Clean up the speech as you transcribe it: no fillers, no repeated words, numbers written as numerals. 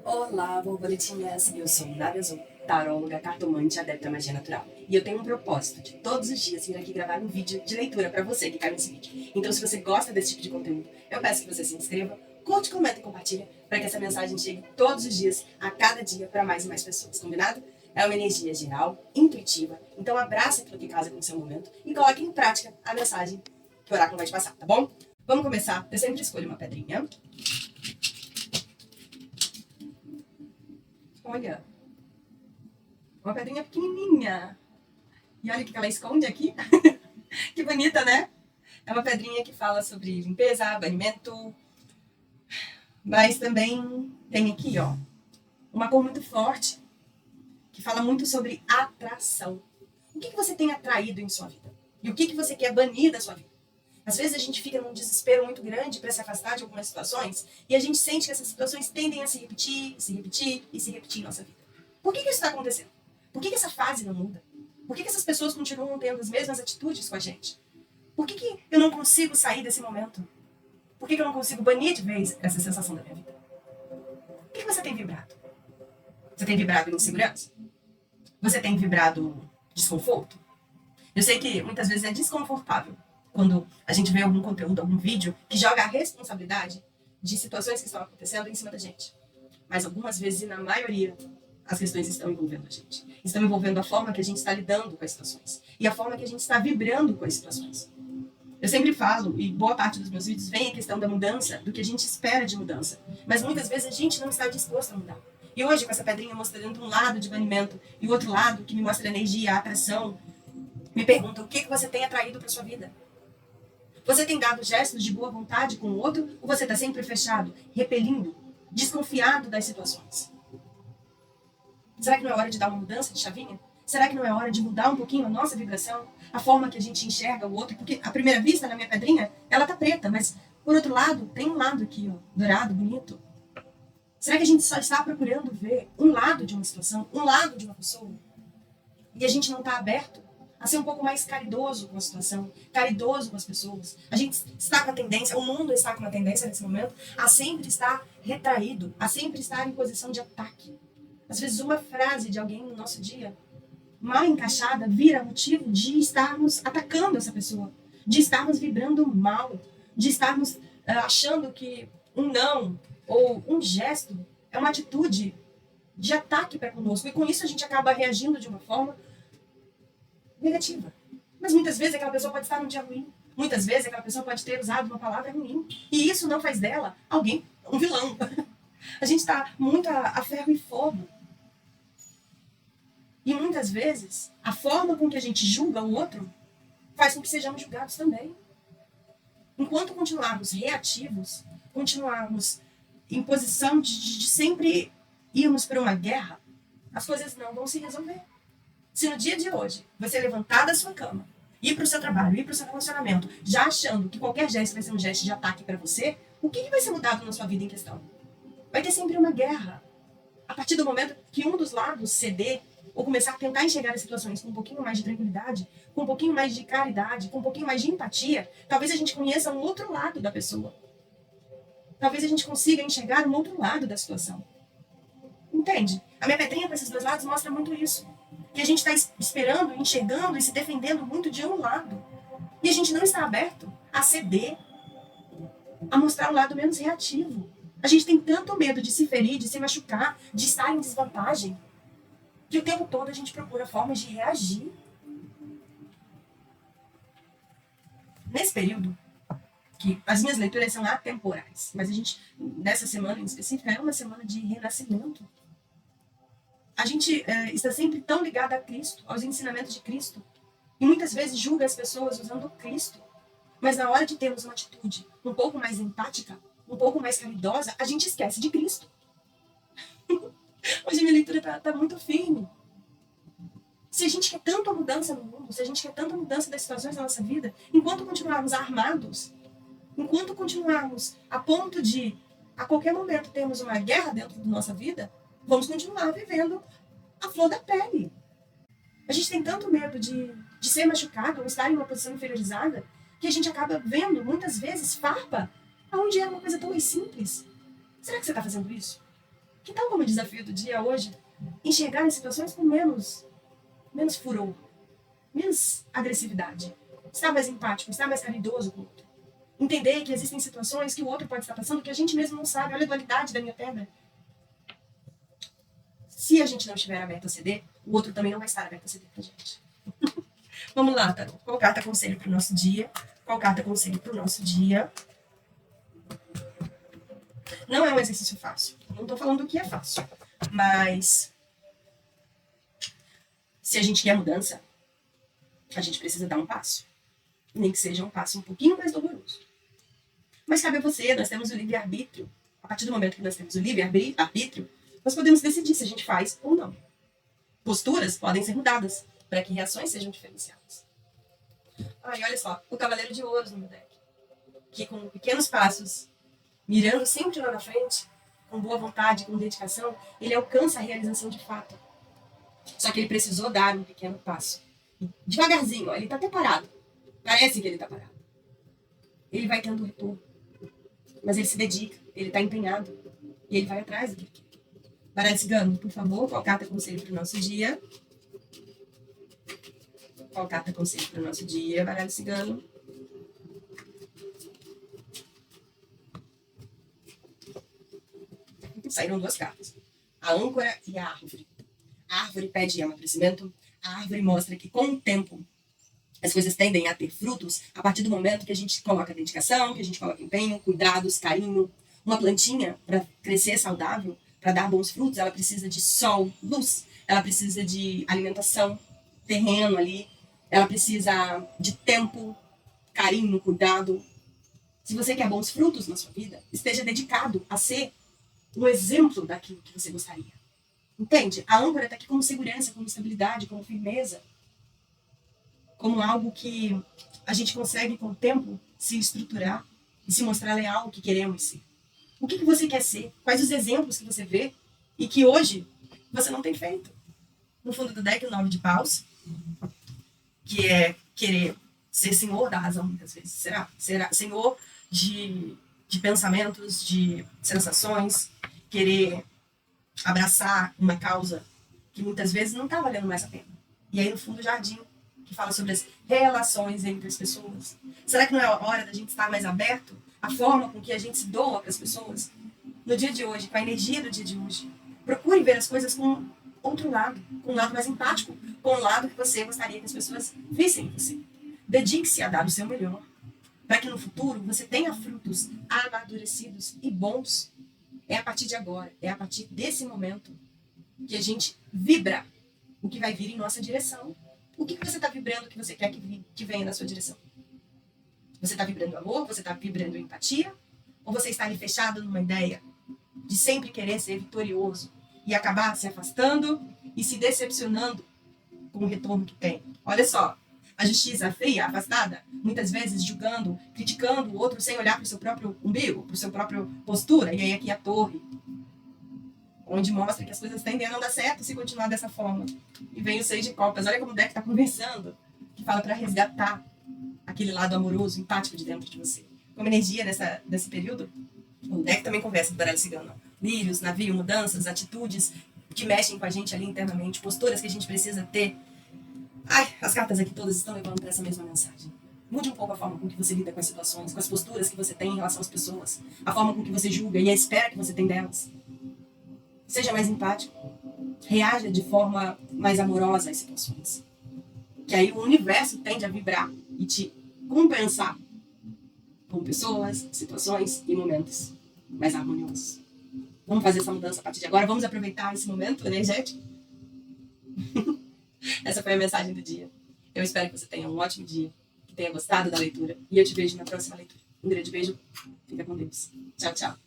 Olá, borboletinhas! Eu sou Nave Azul, taróloga, cartomante, adepta à magia natural. E eu tenho um propósito de todos os dias vir aqui gravar um vídeo de leitura pra você que cai nesse vídeo. Então, se você gosta desse tipo de conteúdo, eu peço que você se inscreva, curte, comenta e compartilha para que essa mensagem chegue todos os dias, a cada dia, para mais e mais pessoas, combinado? É uma energia geral, intuitiva, então abraça aquilo que casa com o seu momento e coloque em prática a mensagem que o oráculo vai te passar, tá bom? Vamos começar? Eu sempre escolho uma pedrinha. Olha, uma pedrinha pequenininha. E olha o que ela esconde aqui. Que bonita, né? É uma pedrinha que fala sobre limpeza, banimento. Mas também tem aqui, ó, uma cor muito forte, que fala muito sobre atração. O que você tem atraído em sua vida? E o que você quer banir da sua vida? Às vezes a gente fica num desespero muito grande para se afastar de algumas situações e a gente sente que essas situações tendem a se repetir, se repetir e se repetir em nossa vida. Por que isso está acontecendo? Por que essa fase não muda? Por que essas pessoas continuam tendo as mesmas atitudes com a gente? Por que eu não consigo sair desse momento? Por que eu não consigo banir de vez essa sensação da minha vida? O que você tem vibrado? Você tem vibrado insegurança? Você tem vibrado desconforto? Eu sei que muitas vezes é desconfortável quando a gente vê algum conteúdo, algum vídeo que joga a responsabilidade de situações que estão acontecendo em cima da gente. Mas algumas vezes, e na maioria, as questões estão envolvendo a gente. Estão envolvendo a forma que a gente está lidando com as situações. E a forma que a gente está vibrando com as situações. Eu sempre falo, e boa parte dos meus vídeos vem a questão da mudança, do que a gente espera de mudança. Mas muitas vezes a gente não está disposto a mudar. E hoje, com essa pedrinha mostrando um lado de banimento e o outro lado que me mostra a energia, a atração, me pergunta o que você tem atraído para sua vida. Você tem dado gestos de boa vontade com o outro ou você está sempre fechado, repelindo, desconfiado das situações? Será que não é hora de dar uma mudança de chavinha? Será que não é hora de mudar um pouquinho a nossa vibração? A forma que a gente enxerga o outro? Porque à primeira vista, na minha pedrinha, ela tá preta, mas por outro lado, tem um lado aqui, ó, dourado, bonito. Será que a gente só está procurando ver um lado de uma situação, um lado de uma pessoa? E a gente não está aberto a ser um pouco mais caridoso com a situação, caridoso com as pessoas. A gente está com a tendência, o mundo está com uma tendência nesse momento, a sempre estar retraído, a sempre estar em posição de ataque. Às vezes uma frase de alguém no nosso dia, mal encaixada, vira motivo de estarmos atacando essa pessoa, de estarmos vibrando mal, de estarmos achando que um não ou um gesto é uma atitude de ataque para conosco. E com isso a gente acaba reagindo de uma forma negativa. Mas muitas vezes aquela pessoa pode estar num dia ruim. Muitas vezes aquela pessoa pode ter usado uma palavra ruim. E isso não faz dela alguém, um vilão. A gente está muito a ferro e fogo. E muitas vezes, a forma com que a gente julga o outro faz com que sejamos julgados também. Enquanto continuarmos reativos, continuarmos em posição de sempre irmos para uma guerra, as coisas não vão se resolver. Se no dia de hoje você levantar da sua cama, ir para o seu trabalho, ir para o seu relacionamento, já achando que qualquer gesto vai ser um gesto de ataque para você, o que vai ser mudado na sua vida em questão? Vai ter sempre uma guerra. A partir do momento que um dos lados ceder ou começar a tentar enxergar as situações com um pouquinho mais de tranquilidade, com um pouquinho mais de caridade, com um pouquinho mais de empatia, talvez a gente conheça um outro lado da pessoa. Talvez a gente consiga enxergar um outro lado da situação. Entende? A minha pedrinha para esses dois lados mostra muito isso. Que a gente está esperando, enxergando e se defendendo muito de um lado. E a gente não está aberto a ceder, a mostrar um lado menos reativo. A gente tem tanto medo de se ferir, de se machucar, de estar em desvantagem, que o tempo todo a gente procura formas de reagir. Nesse período, que as minhas leituras são atemporais, mas a gente, nessa semana em específico, é uma semana de renascimento. A gente está sempre tão ligado a Cristo, aos ensinamentos de Cristo, e muitas vezes julga as pessoas usando Cristo. Mas na hora de termos uma atitude um pouco mais empática, um pouco mais caridosa, a gente esquece de Cristo. Hoje a minha leitura está muito firme. Se a gente quer tanto a mudança no mundo, se a gente quer tanto a mudança das situações da nossa vida, enquanto continuarmos armados, enquanto continuarmos a ponto de, a qualquer momento, termos uma guerra dentro da nossa vida, vamos continuar vivendo a flor da pele. A gente tem tanto medo de ser machucado ou estar em uma posição inferiorizada que a gente acaba vendo, muitas vezes, farpa, onde é uma coisa tão simples. Será que você está fazendo isso? Que tal como desafio do dia hoje, enxergar as situações com menos furor, menos agressividade, estar mais empático, estar mais caridoso com o outro. Entender que existem situações que o outro pode estar passando que a gente mesmo não sabe. Olha a dualidade da minha pedra. Se a gente não estiver aberto a ceder, o outro também não vai estar aberto a ceder pra gente. Vamos lá, Tarô. Qual carta conselho pro nosso dia? Qual carta conselho pro nosso dia? Não é um exercício fácil. Não tô falando que é fácil. Mas se a gente quer mudança, a gente precisa dar um passo. Nem que seja um passo um pouquinho mais doloroso. Mas cabe a você, nós temos o livre-arbítrio. A partir do momento que nós temos o livre-arbítrio, nós podemos decidir se a gente faz ou não. Posturas podem ser mudadas para que reações sejam diferenciadas. Ai, olha só, o Cavaleiro de Ouros no meu deck. Que com pequenos passos, mirando sempre lá na frente, com boa vontade, com dedicação, ele alcança a realização de fato. Só que ele precisou dar um pequeno passo. E devagarzinho, ó, ele tá até parado. Parece que ele tá parado. Ele vai tendo retorno. Mas ele se dedica, ele tá empenhado. E ele vai atrás do que ele quer. Baralho Cigano, por favor, qual carta conselho pro nosso dia? Qual carta conselho pro nosso dia, Baralho Cigano? Saíram duas cartas. A âncora e a árvore. A árvore pede amadurecimento. A árvore mostra que com o tempo as coisas tendem a ter frutos a partir do momento que a gente coloca dedicação, que a gente coloca empenho, cuidados, carinho. Uma plantinha, para crescer saudável, para dar bons frutos, ela precisa de sol, luz. Ela precisa de alimentação, terreno ali. Ela precisa de tempo, carinho, cuidado. Se você quer bons frutos na sua vida, esteja dedicado a ser um exemplo daquilo que você gostaria. Entende? A âncora está aqui como segurança, como estabilidade, como firmeza. Como algo que a gente consegue, com o tempo, se estruturar e se mostrar leal ao que queremos ser. O que você quer ser? Quais os exemplos que você vê e que hoje você não tem feito? No fundo do deck, o 9 de paus, que é querer ser senhor da razão, muitas vezes. Será senhor de pensamentos, de sensações, querer abraçar uma causa que muitas vezes não está valendo mais a pena. E aí, no fundo, o jardim, que fala sobre as relações entre as pessoas. Será que não é a hora da gente estar mais aberto à forma com que a gente se doa para as pessoas? No dia de hoje, com a energia do dia de hoje, procure ver as coisas com outro lado, com um lado mais empático, com um lado que você gostaria que as pessoas vissem em você. Dedique-se a dar o seu melhor, para que no futuro você tenha frutos amadurecidos e bons. É a partir de agora, é a partir desse momento que a gente vibra o que vai vir em nossa direção. O que você está vibrando que você quer que venha na sua direção? Você está vibrando amor? Você está vibrando empatia? Ou você está ali fechado numa ideia de sempre querer ser vitorioso e acabar se afastando e se decepcionando com o retorno que tem? Olha só, a justiça fria, afastada, muitas vezes julgando, criticando o outro sem olhar para o seu próprio umbigo, para a sua própria postura. E aí aqui a torre, onde mostra que as coisas tendem a não dar certo se continuar dessa forma. E vem o 6 de copas. Olha como o deck está conversando, que fala para resgatar aquele lado amoroso, empático de dentro de você. Como energia nesse período, o deck também conversa do baralho cigano. Lírios, navio, mudanças, atitudes que mexem com a gente ali internamente, posturas que a gente precisa ter. Ai, as cartas aqui todas estão levando para essa mesma mensagem. Mude um pouco a forma com que você lida com as situações, com as posturas que você tem em relação às pessoas, a forma com que você julga e a espera que você tem delas. Seja mais empático. Reaja de forma mais amorosa às situações. Que aí o universo tende a vibrar e te compensar com pessoas, situações e momentos mais harmoniosos. Vamos fazer essa mudança a partir de agora. Vamos aproveitar esse momento energético. Essa foi a mensagem do dia. Eu espero que você tenha um ótimo dia, que tenha gostado da leitura. E eu te vejo na próxima leitura. Um grande beijo. Fica com Deus. Tchau, tchau.